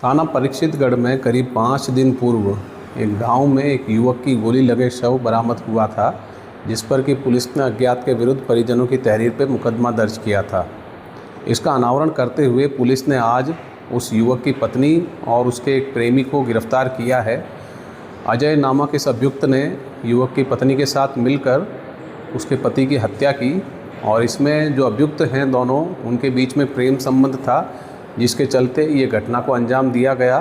थाना परीक्षितगढ़ में करीब 5 दिन पूर्व एक गांव में एक युवक की गोली लगे शव बरामद हुआ था, जिस पर कि पुलिस ने अज्ञात के विरुद्ध परिजनों की तहरीर पर मुकदमा दर्ज किया था। इसका अनावरण करते हुए पुलिस ने आज उस युवक की पत्नी और उसके एक प्रेमी को गिरफ्तार किया है। अजय नामक इस अभियुक्त ने युवक की पत्नी के साथ मिलकर उसके पति की हत्या की और इसमें जो अभियुक्त हैं दोनों, उनके बीच में प्रेम संबंध था, जिसके चलते ये घटना को अंजाम दिया गया।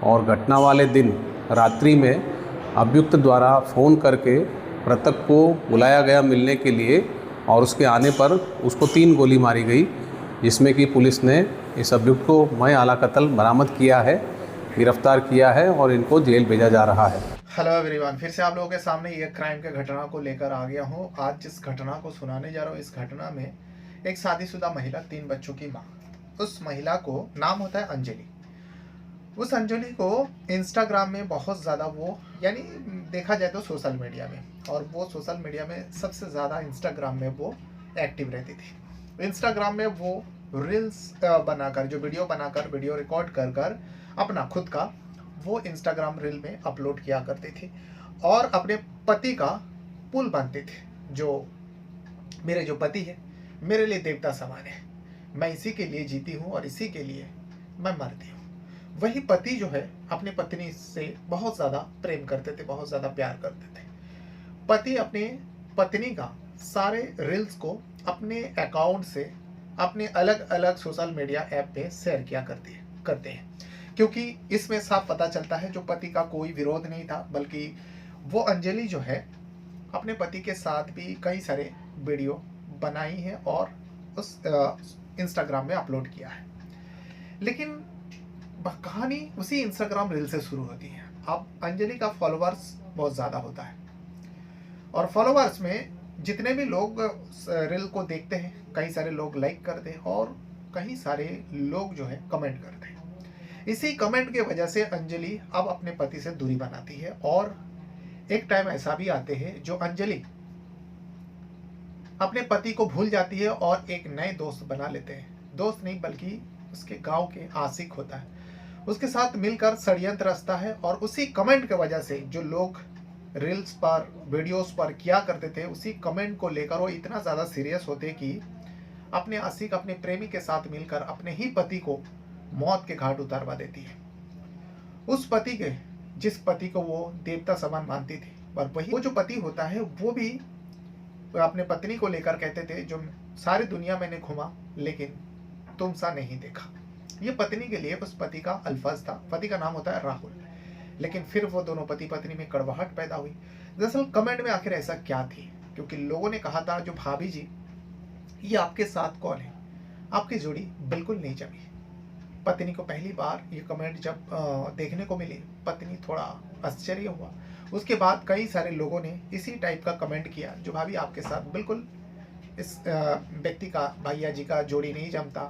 और घटना वाले दिन रात्रि में अभियुक्त द्वारा फ़ोन करके मृतक को बुलाया गया मिलने के लिए और उसके आने पर उसको 3 गोली मारी गई, जिसमें कि पुलिस ने इस अभियुक्त को मय आला कत्ल बरामद किया है, गिरफ्तार किया है और इनको जेल भेजा जा रहा है। हेलो एवरीवन, फिर से आप लोगों के सामने ये क्राइम के घटना को लेकर आ गया हूँ। आज जिस घटना को सुनाने जा रहा हूँ, इस घटना में एक शादीशुदा महिला, 3 बच्चों की माँ, उस महिला को नाम होता है अंजलि। उस अंजलि को इंस्टाग्राम में बहुत ज़्यादा वो यानी देखा जाए तो सोशल मीडिया में, और वो सोशल मीडिया में सबसे ज़्यादा इंस्टाग्राम में वो एक्टिव रहती थी। इंस्टाग्राम में वो रील्स बनाकर, जो वीडियो बनाकर, वीडियो रिकॉर्ड कर कर अपना खुद का वो इंस्टाग्राम रील में अपलोड किया करती थी और अपने पति का पुल बनते थे। जो मेरे जो पति है मेरे लिए देवता समान है, मैं इसी के लिए जीती हूँ और इसी के लिए मैं मरती हूँ। वही पति जो है अपनी पत्नी से बहुत ज़्यादा प्रेम करते थे, बहुत ज़्यादा प्यार करते थे। पति अपने पत्नी का सारे रील्स को अपने अकाउंट से अपने अलग अलग सोशल मीडिया ऐप पे शेयर किया करते हैं, क्योंकि इसमें साफ पता चलता है जो पति का कोई विरोध नहीं था, बल्कि वो अंजलि जो है अपने पति के साथ भी कई सारे वीडियो बनाई है और उस इंस्टाग्राम में अपलोड किया है। लेकिन कहानी उसी इंस्टाग्राम रील से शुरू होती है। अब अंजलि का फॉलोअर्स बहुत ज़्यादा होता है और फॉलोअर्स में जितने भी लोग रील को देखते हैं, कई सारे लोग लाइक करते हैं और कई सारे लोग जो है कमेंट करते हैं। इसी कमेंट के वजह से अंजलि अब अपने पति से दूरी बनाती है और एक टाइम ऐसा भी आते हैं जो अंजलि अपने पति को भूल जाती है और एक नए दोस्त बना लेते हैं। दोस्त नहीं बल्कि उसके गांव के आशिक होता है, उसके साथ मिलकर षड्यंत्र रचता है और उसी कमेंट की वजह से जो लोग रील्स पर, वीडियोस पर किया करते थे, उसी कमेंट को लेकर वो इतना ज़्यादा सीरियस होते कि अपने आशिक, अपने प्रेमी के साथ मिलकर अपने ही पति को मौत के घाट उतारवा देती है। उस पति के, जिस पति को वो देवता समान मानती थी, और वही वो जो पति होता है वो भी अपने पत्नी को लेकर कहते थे, जो सारी दुनिया मैंने घूमा लेकिन तुम सा नहीं देखा। ये पत्नी के लिए उस पति का अल्फाज था। पति का नाम होता है राहुल। लेकिन फिर वो दोनों पति पत्नी में कड़वाहट पैदा हुई। दरअसल कमेंट में आखिर ऐसा क्या थी, क्योंकि लोगों ने कहा था, जो भाभी जी ये आपके साथ कौन है, आपकी जोड़ी बिल्कुल नहीं जमी। पत्नी को पहली बार ये कमेंट जब देखने को मिली, पत्नी थोड़ा आश्चर्य हुआ। उसके बाद कई सारे लोगों ने इसी टाइप का कमेंट किया, जो भाभी आपके साथ बिल्कुल इस व्यक्ति का, भैया जी का जोड़ी नहीं जमता,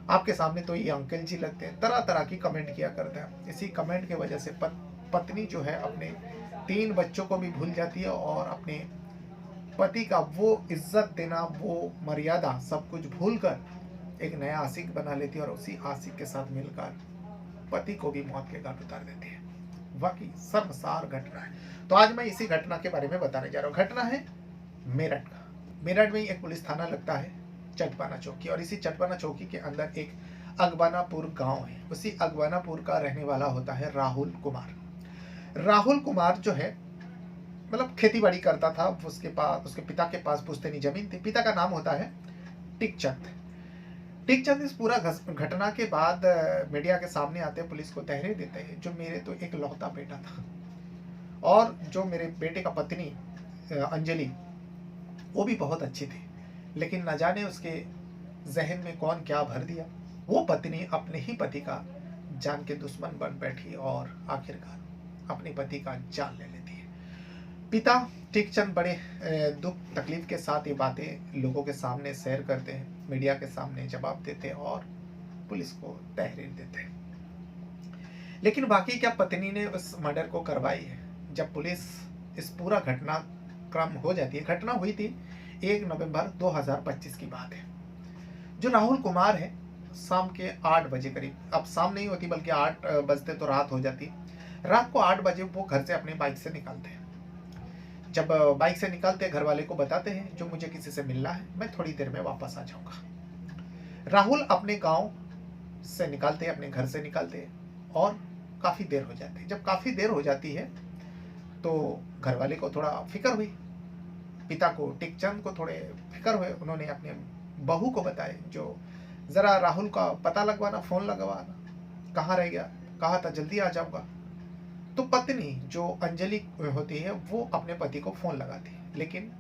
आपके सामने तो ये अंकल जी लगते हैं। तरह तरह की कमेंट किया करता है। इसी कमेंट की वजह से पत्नी जो है अपने 3 बच्चों को भी भूल जाती है और अपने पति का वो इज्जत देना, वो मर्यादा, सब कुछ भूल कर एक नया आशिक बना लेती है और उसी आशिक के साथ मिलकर पति को भी मौत के घाट उतार देती है। वाकई शर्मसार घटना है। तो आज मैं इसी घटना के बारे में बताने जा रहा हूँ। घटना है मेरठ का। मेरठ में एक पुलिस थाना लगता है, चटपाना चौकी, और इसी चटपाना चौकी के अंदर एक अगबानापुर गांव है। उसी अगबानापुर का रहने वाला होता है राहुल कुमार। राहुल कुमार जो है मतलब खेती बाड़ी करता था। उसके पास, उसके पिता के पास पुश्तैनी जमीन थी। पिता का नाम होता है टिकचंद। टिकचंद इस पूरा घटना के बाद मीडिया के सामने आते, पुलिस को तहरीर देते हैं, जो मेरे तो एक लौता बेटा था और जो मेरे बेटे का पत्नी अंजलि, वो भी बहुत अच्छी थी, लेकिन न जाने उसके जहन में कौन क्या भर दिया। वो पत्नी अपने ही पति का जान के दुश्मन बन बैठी और आखिरकार अपने पति का जान ले लेती है। पिता टिकचंद बड़े दुख तकलीफ के साथ ये बातें लोगों के सामने शेयर करते हैं, मीडिया के सामने जवाब देते हैं और पुलिस को तहरीर देते हैं। लेकिन बाकी क्या पत्नी ने उस मर्डर को करवाई है। जब पुलिस इस पूरा घटनाक्रम हो जाती है, घटना हुई थी 1 नवंबर 2025 की बात है। जो राहुल कुमार है शाम के 8 बजे करीब, अब शाम नहीं होती बल्कि 8 बजते तो रात हो जाती। रात को 8 बजे वो घर से अपनी बाइक से निकलते हैं। जब बाइक से निकलते घर वाले को बताते हैं जो मुझे किसी से मिलना है, मैं थोड़ी देर में वापस आ जाऊंगा। राहुल अपने गांव से निकलते, अपने घर से निकलते और काफ़ी देर हो जाती है। जब काफ़ी देर हो जाती है तो घर वाले को थोड़ा फिक्र हुई, पिता को टिकचंद को थोड़े फिक्र हुए। उन्होंने अपने बहू को बताए जो ज़रा राहुल का पता लगवाना, फ़ोन लगवाना, कहाँ रह गया, कहा था जल्दी आ जाऊँगा। तो पत्नी जो अंजलि होती है वो अपने पति को फ़ोन लगाती है, लेकिन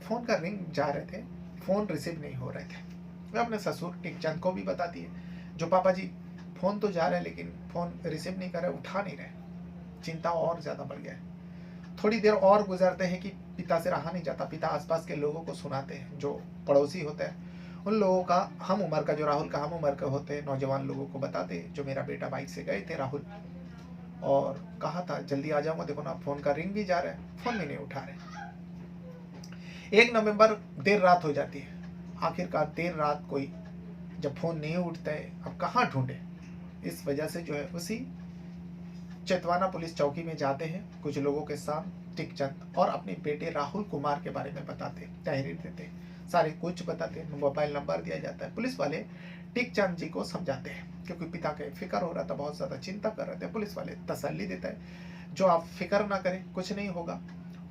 फ़ोन का रिंग जा रहे थे, फ़ोन रिसीव नहीं हो रहे थे। वह अपने ससुर टिकचंद को भी बताती है जो पापा जी फ़ोन तो जा रहा है लेकिन फ़ोन रिसीव नहीं कर रहे, उठा नहीं रहे। चिंता और ज़्यादा बढ़ गया है। थोड़ी देर और गुजरते हैं कि पिता से रहा नहीं जाता। पिता आसपास के लोगों को सुनाते हैं, जो पड़ोसी होते हैं उन लोगों का, हम उम्र का, जो राहुल का हम उम्र के होते हैं, नौजवान लोगों को बताते हैं जो मेरा बेटा बाइक से गए थे राहुल और कहा था जल्दी आ जाऊंगा, देखो ना फ़ोन का रिंग भी जा रहा है, फ़ोन भी नहीं उठा रहे। 1 नवंबर देर रात हो जाती है। आखिरकार देर रात कोई जब फ़ोन नहीं उठता है, अब कहाँ ढूंढे। इस वजह से जो है उसी चेतवाना पुलिस चौकी में जाते हैं कुछ लोगों के साथ टिकचंद और अपने बेटे राहुल कुमार के बारे में बताते, तहरीर देते, सारे कुछ बताते, मोबाइल नंबर दिया जाता है। पुलिस वाले टिकचंद जी को समझाते हैं क्योंकि पिता के फिक्र हो रहा था, बहुत ज़्यादा चिंता कर रहे थे। पुलिस वाले तसल्ली देता है जो आप फिक्र ना करें, कुछ नहीं होगा,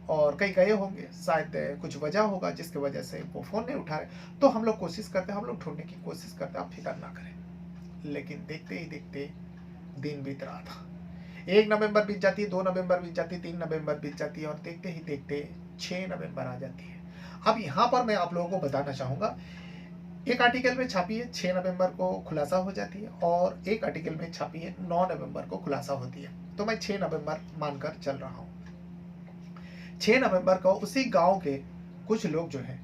और कहीं गए होंगे, शायद कुछ वजह होगा जिसकी वजह से वो फ़ोन नहीं उठा रहे, तो हम लोग कोशिश करते हैं, हम लोग ढूंढने की कोशिश करते हैं, आप फिक्र ना करें। लेकिन देखते ही देखते दिन बीत रहा था। 1 नवंबर बीत जाती है, 2 नवंबर बीत जाती है, 3 नवंबर बीत जाती है और देखते ही देखते 6 नवंबर आ जाती है। अब यहाँ पर मैं आप लोगों को बताना चाहूँगा, एक आर्टिकल में छापी है 6 नवंबर को खुलासा हो जाती है और एक आर्टिकल में छापी है 9 नवंबर को खुलासा होती है, तो मैं 6 नवंबर मानकर चल रहा हूँ। 6 नवंबर को उसी गांव के कुछ लोग जो है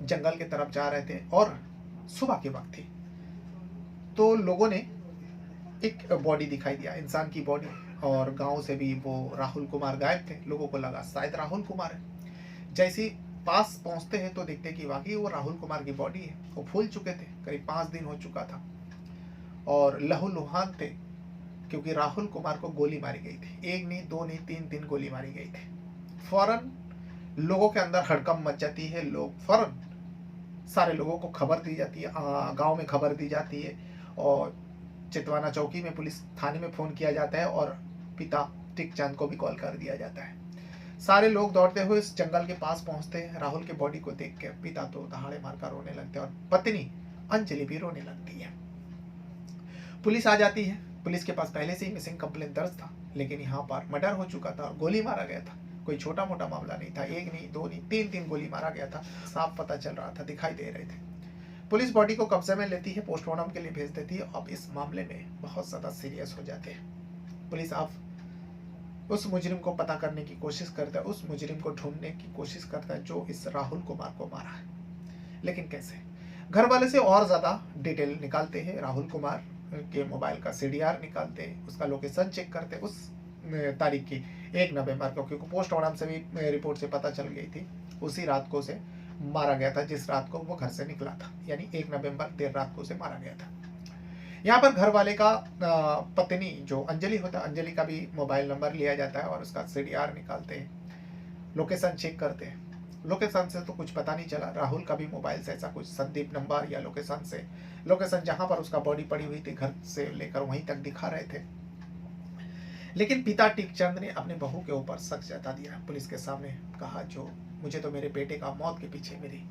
जंगल की तरफ जा रहे थे और सुबह की वक्त थी, तो लोगों ने एक बॉडी दिखाई दिया, इंसान की बॉडी, और गांव से भी वो राहुल कुमार गायब थे। लोगों को लगा शायद राहुल कुमार है। जैसे ही पास पहुंचते हैं तो देखते कि वाकई वो राहुल कुमार की बॉडी है। वो फूल चुके थे, करीब 5 दिन हो चुका था और लहूलुहान थे क्योंकि राहुल कुमार को गोली मारी गई थी। 1 नहीं, 2 नहीं, 3 गोली मारी गई थी। फौरन लोगों के अंदर हड़कंप मच जाती है, लोग फौरन सारे लोगों को खबर दी जाती है, गांव में खबर दी जाती है और चितवाना चौकी में पुलिस थाने में फ़ोन किया जाता है और पिता टिकचंद को भी कॉल कर दिया जाता है। सारे लोग दौड़ते हुए इस जंगल के पास पहुंचते हैं। राहुल की बॉडी को देख के पिता तो दहाड़े मारकर रोने लगते हैं और पत्नी अंजलि भी रोने लगती है। पुलिस आ जाती है। पुलिस के पास पहले से ही मिसिंग कंप्लेंट दर्ज था, लेकिन यहाँ पर मर्डर हो चुका था और गोली मारा गया था। कोई छोटा मोटा मामला नहीं था, 1 नहीं, 2 नहीं, 3 गोली मारा गया था। साफ पता चल रहा था, दिखाई दे रहे थे। पुलिस बॉडी को कब्जे में लेती है, पोस्टमार्टम के लिए भेज देती है। अब इस मामले में बहुत ज़्यादा सीरियस हो जाते हैं। पुलिस अब उस मुजरिम को पता करने की कोशिश करता है, उस मुजरिम को ढूंढने की कोशिश करता है जो इस राहुल कुमार को मारा है। लेकिन कैसे? घर वाले से और ज़्यादा डिटेल निकालते हैं। राहुल कुमार के मोबाइल का CDR निकालते हैं, उसका लोकेशन चेक करते हैं। उस तारीख की 1 नवंबर को, क्योंकि पोस्टमार्टम से भी रिपोर्ट से पता चल गई थी, उसी रात को उसे मारा गया था जिस रात को वो घर से निकला था, यानी 1 नवंबर देर रात को उसे मारा गया था। यहाँ पर घर वाले का पत्नी जो अंजलि होता है, अंजलि का भी मोबाइल नंबर लिया जाता है और उसका CDR निकालते हैं, लोकेशन चेक करते हैं। लोकेशन से तो कुछ पता नहीं चला। राहुल का भी मोबाइल से ऐसा कुछ संदीप नंबर या लोकेशन जहाँ पर उसका बॉडी पड़ी हुई थी घर से लेकर वहीं तक दिखा रहे थे। लेकिन पिता टिकचंद ने अपने बहू के ऊपर शक जता दिया। पुलिस के सामने कहा जो मुझे तो मेरे बेटे का मौत के पीछे मेरी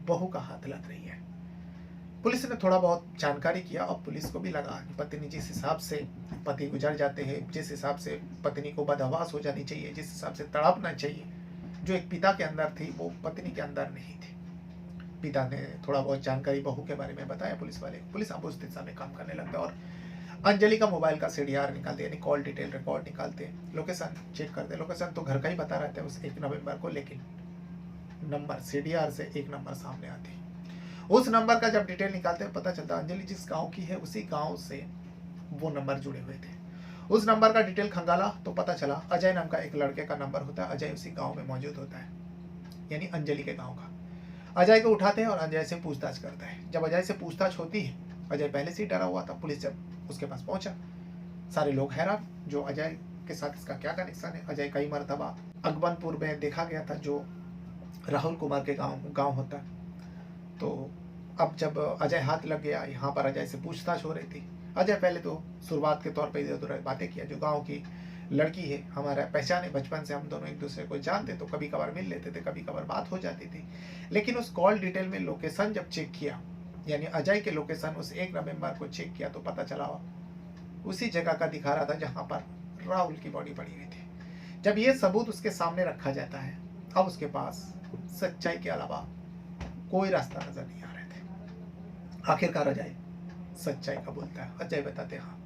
बहू का हाथ लग रही है। पुलिस ने थोड़ा बहुत जानकारी किया और पुलिस को भी लगा कि पत्नी जिस हिसाब से पति गुजर जाते हैं, जिस हिसाब से पत्नी को बदहवास हो जानी चाहिए, जिस हिसाब से तड़पना चाहिए, जो एक पिता के अंदर थी वो पत्नी के अंदर नहीं थी। पिता ने थोड़ा बहुत जानकारी बहू के बारे में बताया पुलिस वाले। पुलिस अब उस दिशा में काम करने लगता है और अंजलि का मोबाइल का CDR निकालते, यानी कॉल डिटेल रिकॉर्ड निकालते, लोकेशन चेक करते। लोकेशन तो घर का ही बता रहता है उस 1 नवंबर को, लेकिन नंबर CDR से 1 नंबर सामने आती है। उस नंबर का जब डिटेल निकालते हैं पता चलता है अंजलि जिस गांव की है उसी गांव से वो नंबर जुड़े हुए थे। उस नंबर का डिटेल खंगाला तो पता चला अजय नाम का एक लड़के का नंबर होता है। अजय उसी गांव में मौजूद होता है, यानी अंजलि के गांव का। अजय को उठाते हैं और अजय से पूछताछ करता है। जब अजय से पूछताछ होती है अजय पहले से ही डरा हुआ था। पुलिस जब उसके पास पहुंचा, सारे लोग हैरान, जो अजय के साथ इसका क्या कनेक्शन है। अजय कई मरतबा अकबरपुर में देखा गया था, जो राहुल कुमार के गांव होता है। तो अब जब अजय हाथ लग गया, यहाँ पर अजय से पूछताछ हो रही थी। अजय पहले तो शुरुआत के तौर पर इधर उधर बातें किया, जो गाँव की लड़की है, हमारा पहचान है, बचपन से हम दोनों एक दूसरे को जानते, तो कभी कभार मिल लेते थे, कभी कभार बात हो जाती थी। लेकिन उस कॉल डिटेल में लोकेशन जब चेक किया, यानी अजय के लोकेशन उस 1 नवंबर को चेक किया, तो पता चला उसी जगह का दिखा रहा था जहाँ पर राहुल की बॉडी पड़ी हुई थी। जब ये सबूत उसके सामने रखा जाता है, अब उसके पास सच्चाई के अलावा कोई रास्ता नजर नहीं आ रहे थे। आखिरकार अजय सच्चाई का बोलता है। अजय बताते, हाँ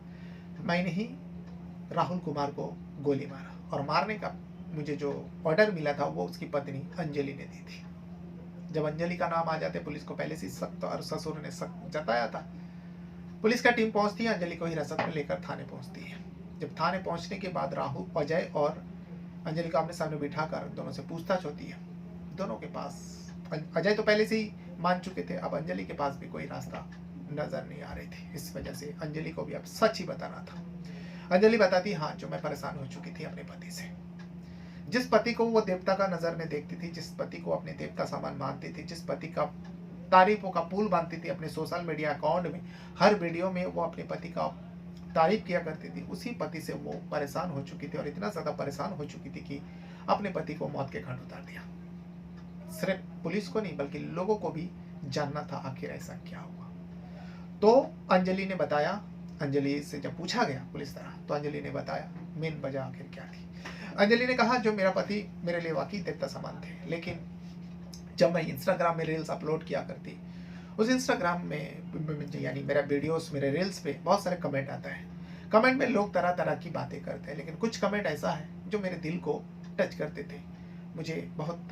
मैंने ही राहुल कुमार को गोली मारा, और मारने का मुझे जो ऑर्डर मिला था वो उसकी पत्नी अंजलि ने दी थी। जब अंजलि का नाम आ जाते, पुलिस को पहले से सख्त और ससुर ने सख्त जताया था। पुलिस का टीम पहुंचती है, अंजलि को हिरासत में लेकर थाने पहुंचती है। जब थाने पहुंचने के बाद राहुल, अजय और अंजलि को आमने सामने बिठाकर दोनों से पूछताछ होती है। दोनों के पास, अजय तो पहले से ही मान चुके थे, अब अंजलि के पास भी कोई रास्ता नजर नहीं आ रही थी। इस वजह से अंजलि को भी अब सच ही बताना था। अंजलि बताती, हाँ जो मैं परेशान हो चुकी थी अपने पति से, जिस पति को वो देवता का नजर में देखती थी, जिस पति को अपने देवता सामान मानती थी, जिस पति का तारीफों का पुल बांधती थी अपने सोशल मीडिया अकाउंट में, हर वीडियो में वो अपने पति का तारीफ किया करती थी, उसी पति से वो परेशान हो चुकी थी। और इतना ज्यादा परेशान हो चुकी थी कि अपने पति को मौत के घाट उतार दिया। सिर्फ पुलिस को नहीं बल्कि लोगों को भी जानना था आखिर ऐसा क्या हुआ। तो अंजलि ने बताया, अंजलि से जब पूछा गया पुलिस तरह, तो अंजलि ने बताया मेन वजह आखिर क्या थी। अंजलि ने कहा, जो मेरा पति मेरे लिए वाकई देवता समान थे, लेकिन जब मैं इंस्टाग्राम में रील्स अपलोड किया करती, उस इंस्टाग्राम में यानी मेरा वीडियोस, मेरे रील्स पे बहुत सारे कमेंट आता है। कमेंट में लोग तरह तरह की बातें करते हैं, लेकिन कुछ कमेंट ऐसा है जो मेरे दिल को टच करते थे, मुझे बहुत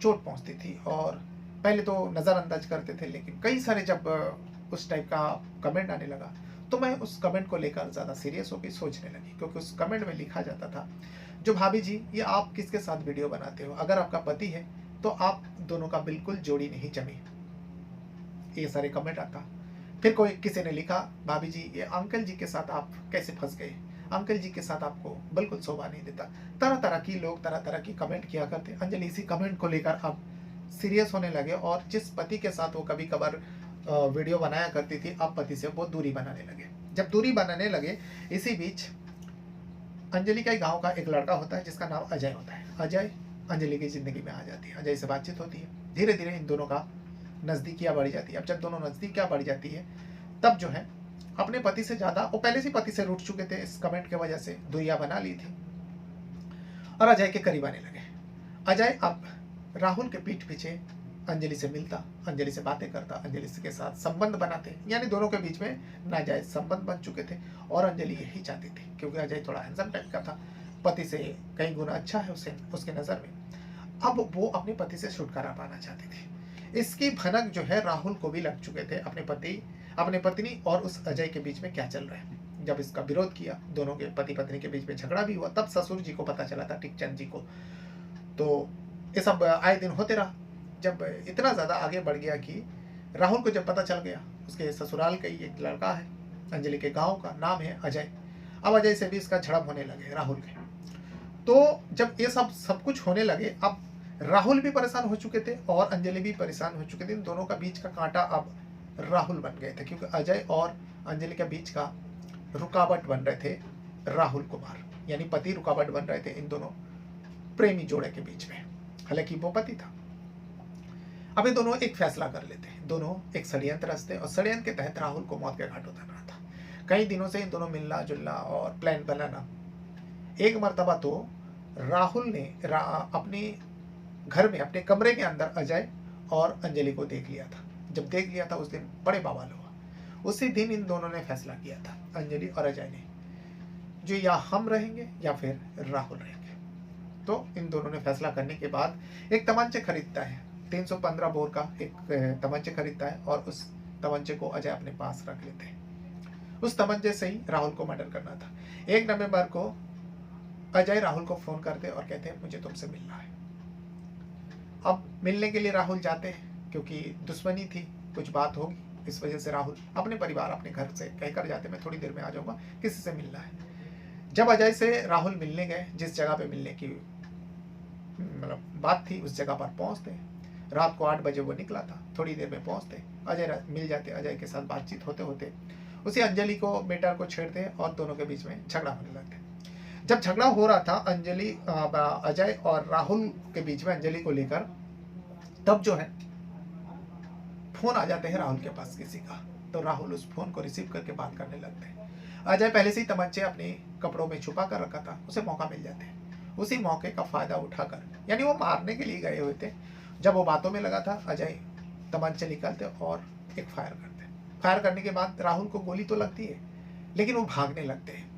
चोट पहुंचती थी, और पहले तो नज़रअंदाज करते थे, लेकिन कई सारे जब उस टाइप का कमेंट आने लगा, तो मैं उस कमेंट को लेकर ज़्यादा सीरियस होकर सोचने लगी। क्योंकि उस कमेंट में लिखा जाता था, जो भाभी जी ये आप किसके साथ वीडियो बनाते हो, अगर आपका पति है तो आप दोनों का बिल्कुल जोड़ी नहीं जमी। ये सारे कमेंट आता। फिर कोई किसी ने लिखा, भाभी जी ये अंकल जी के साथ आप कैसे फंस गए, अंकल जी के साथ आपको बिल्कुल शोभा नहीं देता। तरह तरह की लोग तरह तरह की कमेंट किया करते। अंजलि इसी कमेंट को लेकर अब सीरियस होने लगे, और जिस पति के साथ वो कभी कभार वीडियो बनाया करती थी, अब पति से वो दूरी बनाने लगे। जब दूरी बनाने लगे, इसी बीच अंजलि का गांव का एक लड़का होता है जिसका नाम अजय होता है। अजय अंजलि की जिंदगी में आ जाती है, अजय से बातचीत होती है, धीरे धीरे इन दोनों का नजदीकियां बढ़ जाती है। अब जब दोनों नजदीकियां बढ़ जाती है, तब जो है अपने पति से ज्यादा, वो पहले से पति से रूठ चुके थे, इस कमेंट की वजह से दूरियां बना ली थी, और अजय के करीब आने लगे। अजय अब राहुल के पीठ पीछे अंजलि से मिलता, अंजलि से बातें करता, अंजलि के साथ संबंध बनाते, यानी दोनों के बीच में नाजायज संबंध बन चुके थे। और अंजलि यही चाहती थी, क्योंकि अजय थोड़ा हैंडसम टाइप का था, पति से कई गुना अच्छा है उसे, उसके नज़र में। अब वो अपने पति से छुटकारा पाना चाहती थी। इसकी भनक जो है राहुल को भी लग चुके थे, अपने पत्नी और उस अजय के बीच में क्या चल रहा है। जब इसका विरोध किया, दोनों के पति पत्नी के बीच में झगड़ा भी हुआ, तब ससुर जी को पता चला था, टिकचंद जी को। तो ये सब आए दिन होते रहा। जब इतना ज़्यादा आगे बढ़ गया कि राहुल को जब पता चल गया, उसके ससुराल का ही एक लड़का है, अंजलि के गांव का नाम है अजय, अब अजय से भी इसका झड़प होने लगे राहुल के। तो जब ये सब कुछ होने लगे, अब राहुल भी परेशान हो चुके थे और अंजलि भी परेशान हो चुके थे। इन दोनों का बीच का कांटा अब राहुल बन गए थे, क्योंकि अजय और अंजलि के बीच का रुकावट बन रहे थे राहुल कुमार, यानी पति रुकावट बन रहे थे इन दोनों प्रेमी जोड़े के बीच में। हालांकि वो पति था। अब ये दोनों एक फैसला कर लेते हैं, दोनों एक षड्यंत्र रचते, और षड्यंत्र के तहत राहुल को मौत के घाट उतारना था। कई दिनों से इन दोनों मिलना जुलना और प्लान बनाना। एक मर्तबा तो राहुल ने अपने घर में, अपने कमरे के अंदर अजय और अंजलि को देख लिया था। जब देख लिया था, उस दिन बड़े बवाल हुआ। उसी दिन इन दोनों ने फैसला किया था, अंजलि और अजय ने, जो या हम रहेंगे या फिर राहुल रहेंगे। तो इन दोनों ने फैसला करने के बाद एक तमंचे खरीदता है, 315 बोर का एक तमंचे खरीदता है, और उस तमंचे को अजय अपने पास रख लेते हैं। उस तमंचे से ही राहुल को मर्डर करना था। 1 नवंबर को अजय राहुल को फोन करते और कहते हैं मुझे तुमसे मिलना है। अब मिलने के लिए राहुल जाते हैं, क्योंकि दुश्मनी थी, कुछ बात होगी। इस वजह से राहुल अपने परिवार अपने घर से कहकर जाते मैं थोड़ी देर में आ जाऊँगा, किसी से मिलना है। जब अजय से राहुल मिलने गए, जिस जगह पे मिलने की मतलब बात थी उस जगह पर पहुँचते, रात को 8 बजे वो निकला था, थोड़ी देर में पहुँचते, अजय मिल जाते, अजय के साथ बातचीत होते होते उसी अंजलि को बेटा को छेड़ते और दोनों के बीच में झगड़ा होने लगते। जब झगड़ा हो रहा था अजय और राहुल के बीच में अंजलि को लेकर, तब जो है फोन आ जाते हैं राहुल के पास किसी का, तो राहुल उस फोन को रिसीव करके बात करने लगते हैं। अजय पहले से ही तमंचे अपने कपड़ों में छुपा कर रखा था, उसे मौका मिल जाते हैं, उसी मौके का फायदा उठाकर, यानी वो मारने के लिए गए हुए थे, जब वो बातों में लगा था अजय तमंचे निकालते और एक फायर करते। फायर करने के बाद राहुल को गोली तो लगती है, लेकिन वो भागने लगते हैं।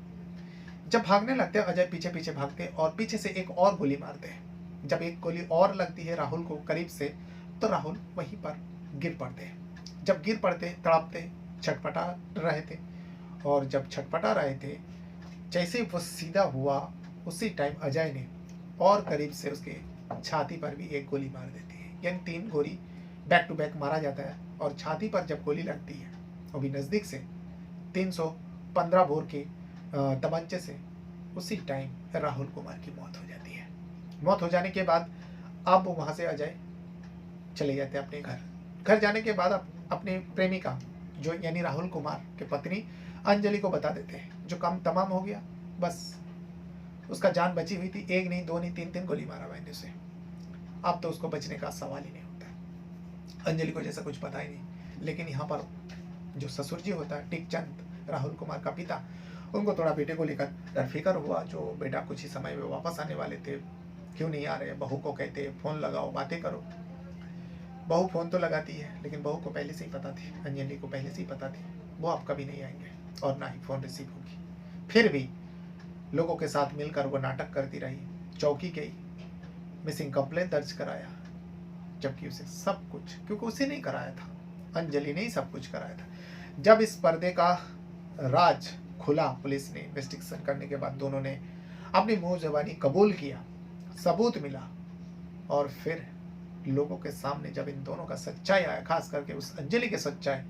जब भागने लगते हैं अजय पीछे पीछे भागते और पीछे से एक और गोली मारते हैं। जब एक गोली और लगती है राहुल को करीब से, तो राहुल वहीं पर गिर पड़ते हैं। जब गिर पड़ते, तड़पते, छटपटा रहे थे, और जब छटपटा रहे थे, जैसे वो सीधा हुआ उसी टाइम अजय ने और करीब से उसके छाती पर भी एक गोली मार देती है। यानी 3 गोली बैक टू बैक मारा जाता है, और छाती पर जब गोली लगती है वो भी नज़दीक से 315 बोर के तमंचे से, उसी टाइम राहुल कुमार की मौत हो जाती है। मौत हो जाने के बाद अब वहाँ से अजय चले जाते हैं अपने घर। घर जाने के बाद अपने प्रेमिका जो यानी राहुल कुमार की पत्नी अंजलि को बता देते हैं, जो काम तमाम हो गया, बस उसका जान बची हुई थी, 1 नहीं 2 नहीं 3 गोली मारा मैंने उसे, अब तो उसको बचने का सवाल ही नहीं होता। अंजलि को जैसा कुछ पता ही नहीं, लेकिन यहाँ पर जो ससुर जी होता है टिकचंद, राहुल कुमार का पिता, उनको थोड़ा बेटे को लेकर फिक्र हुआ, जो बेटा कुछ ही समय में वापस आने वाले थे, क्यों नहीं आ रहे। बहू को कहते फ़ोन लगाओ, बातें करो। बहू फ़ोन तो लगाती है, लेकिन बहू को पहले से ही पता थी, अंजलि को पहले से ही पता थी वो अब कभी नहीं आएंगे और ना ही फ़ोन रिसीव होगी। फिर भी लोगों के साथ मिलकर वो नाटक करती रही, चौकी गई, मिसिंग कंप्लेंट दर्ज कराया, जबकि उसे सब कुछ, क्योंकि उसे नहीं कराया था, अंजलि ने ही सब कुछ कराया था। जब इस पर्दे का राज खुला, पुलिस ने इन्वेस्टिगेशन करने के बाद दोनों ने अपनी मुंह ज़बानी कबूल किया, सबूत मिला, और फिर लोगों के सामने जब इन दोनों का सच्चाई आया, खास करके उस अंजलि के सच्चाई,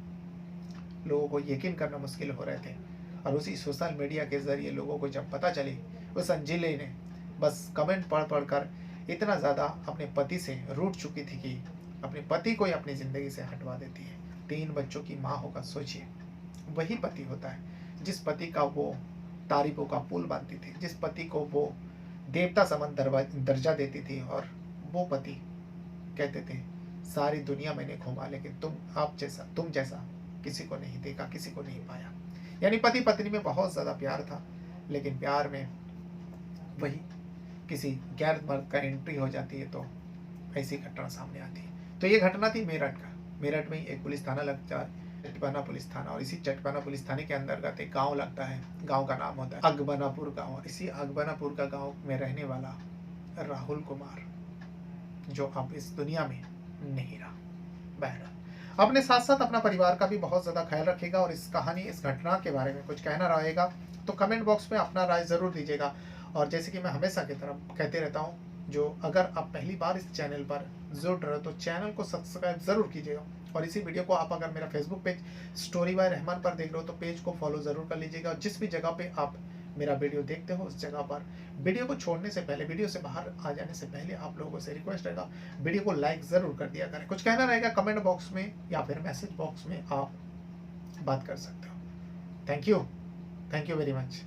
लोगों को यकीन करना मुश्किल हो रहे थे। और उसी सोशल मीडिया के ज़रिए लोगों को जब पता चली, उस अंजलि ने बस कमेंट पढ़ पढ़ कर इतना ज़्यादा अपने पति से रूठ चुकी थी कि अपने पति को ही अपनी ज़िंदगी से हटवा देती है। 3 बच्चों की माँ होकर सोचिए, वही पति होता है जिस पति का वो तारीफों का पुल बांधती थी, जिस पति को वो देवता समान दर्जा देती थी, और वो पति कहते थे सारी दुनिया मैंने घूमा, लेकिन तुम जैसा किसी को नहीं देखा, किसी को नहीं पाया। यानी पति पत्नी में बहुत ज़्यादा प्यार था, लेकिन प्यार में वही किसी गैर मर्द का एंट्री हो जाती है तो ऐसी घटना सामने आती है। तो ये घटना थी मेरठ का। मेरठ में ही एक पुलिस थाना लगता है, चटपना पुलिस थाना, और इसी चटपना पुलिस थाने के अंतर्गत एक गाँव लगता है। गाँव का नाम होता है अगबनापुर गाँव। इसी अगबनापुर का गाँव में रहने वाला राहुल कुमार, जो अब इस दुनिया में नहीं रहा। बहरहाल अपने साथ साथ अपना परिवार का भी बहुत ज़्यादा ख्याल रखेगा, और इस कहानी, इस घटना के बारे में कुछ कहना रहेगा तो कमेंट बॉक्स में अपना राय ज़रूर दीजिएगा। और जैसे कि मैं हमेशा की तरह कहते रहता हूँ, जो अगर आप पहली बार इस चैनल पर जुड़ रहे हो तो चैनल को सब्सक्राइब ज़रूर कीजिएगा, और इसी वीडियो को आप अगर मेरा Facebook page story by Rahman पर देख रहे हो तो पेज को फॉलो ज़रूर कर लीजिएगा। और जिस भी जगह पे आप मेरा वीडियो देखते हो उस जगह पर वीडियो को छोड़ने से पहले, वीडियो से बाहर आ जाने से पहले आप लोगों से रिक्वेस्ट रहेगा, वीडियो को लाइक ज़रूर कर दिया करें। कुछ कहना रहेगा कमेंट बॉक्स में या फिर मैसेज बॉक्स में आप बात कर सकते हो। Thank you very much.